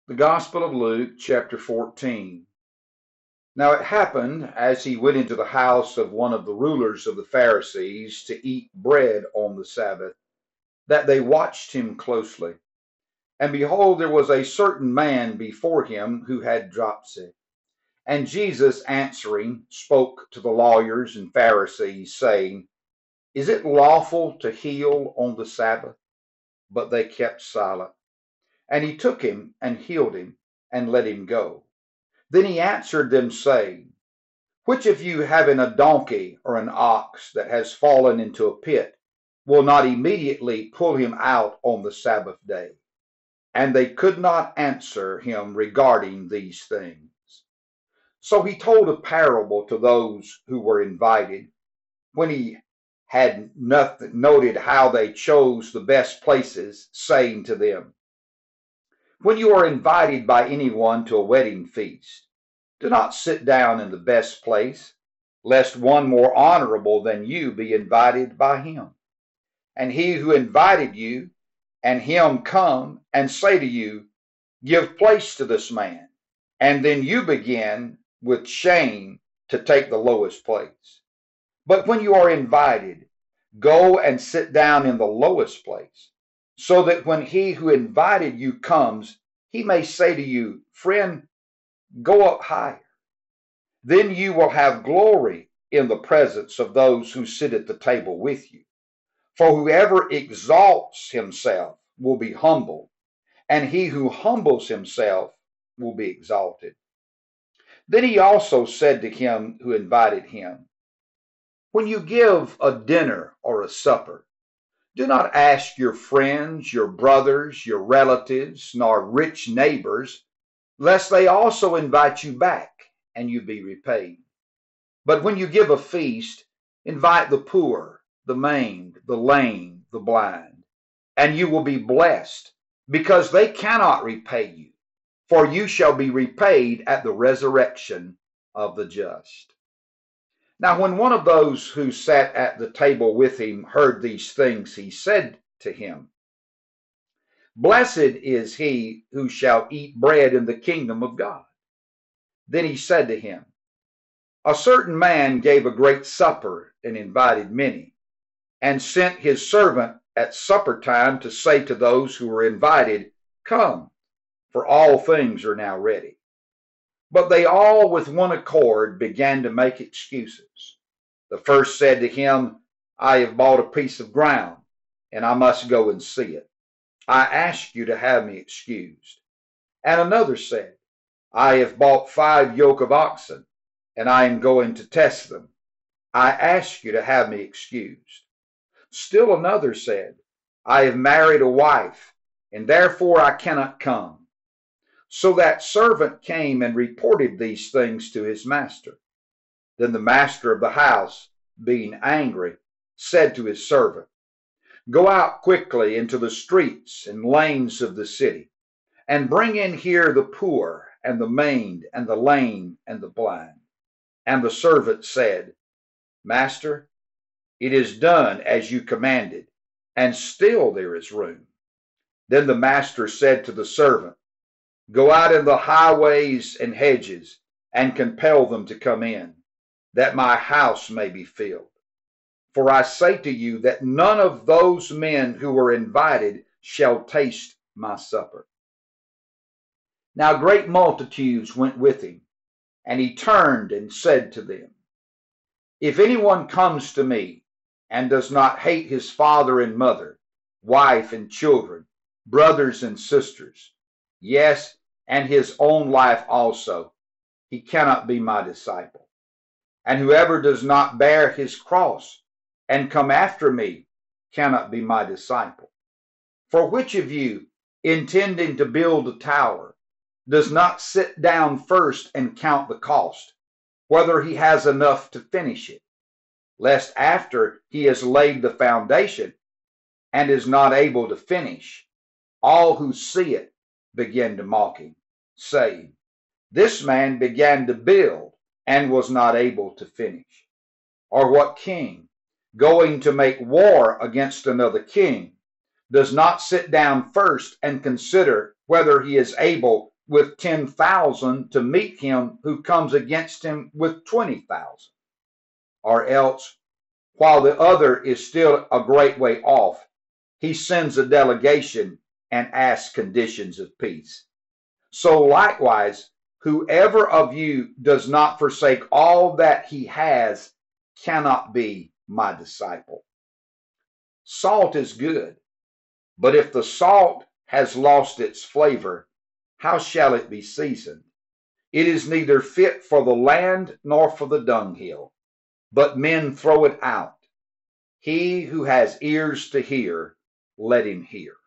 The Gospel of Luke, chapter 14. Now it happened, as he went into the house of one of the rulers of the Pharisees to eat bread on the Sabbath, that they watched him closely. And behold, there was a certain man before him who had dropsy. And Jesus answering spoke to the lawyers and Pharisees, saying, Is it lawful to heal on the Sabbath? But they kept silent. And he took him and healed him and let him go. Then he answered them, saying, Which of you, having a donkey or an ox that has fallen into a pit, will not immediately pull him out on the Sabbath day? And they could not answer him regarding these things. So he told a parable to those who were invited, when he had noted how they chose the best places, saying to them, When you are invited by anyone to a wedding feast, do not sit down in the best place, lest one more honorable than you be invited by him. And he who invited you and him come and say to you, Give place to this man. And then you begin with shame to take the lowest place. But when you are invited, go and sit down in the lowest place, so that when he who invited you comes, he may say to you, Friend, go up higher. Then you will have glory in the presence of those who sit at the table with you. For whoever exalts himself will be humbled, and he who humbles himself will be exalted. Then he also said to him who invited him, When you give a dinner or a supper, do not ask your friends, your brothers, your relatives, nor rich neighbors, lest they also invite you back and you be repaid. But when you give a feast, invite the poor, the maimed, the lame, the blind, and you will be blessed, because they cannot repay you, for you shall be repaid at the resurrection of the just. Now when one of those who sat at the table with him heard these things, he said to him, Blessed is he who shall eat bread in the kingdom of God. Then he said to him, A certain man gave a great supper and invited many, and sent his servant at supper time to say to those who were invited, Come, for all things are now ready. But they all with one accord began to make excuses. The first said to him, I have bought a piece of ground, and I must go and see it. I ask you to have me excused. And another said, I have bought 5 yoke of oxen, and I am going to test them. I ask you to have me excused. Still another said, I have married a wife, and therefore I cannot come. So that servant came and reported these things to his master. Then the master of the house, being angry, said to his servant, Go out quickly into the streets and lanes of the city, and bring in here the poor, and the maimed, and the lame, and the blind. And the servant said, Master, it is done as you commanded, and still there is room. Then the master said to the servant, Go out in the highways and hedges, and compel them to come in, that my house may be filled. For I say to you that none of those men who were invited shall taste my supper. Now great multitudes went with him, and he turned and said to them, If anyone comes to me and does not hate his father and mother, wife and children, brothers and sisters, yes, and his own life also, he cannot be my disciple. And whoever does not bear his cross and come after me cannot be my disciple. For which of you, intending to build a tower, does not sit down first and count the cost, whether he has enough to finish it, lest after he has laid the foundation and is not able to finish, all who see it begin to mock him, saying, This man began to build and was not able to finish. Or what king, going to make war against another king, does not sit down first and consider whether he is able with 10,000 to meet him who comes against him with 20,000? Or else, while the other is still a great way off, he sends a delegation and asks conditions of peace. So likewise, whoever of you does not forsake all that he has cannot be my disciple. Salt is good, but if the salt has lost its flavor, how shall it be seasoned? It is neither fit for the land nor for the dunghill, but men throw it out. He who has ears to hear, let him hear.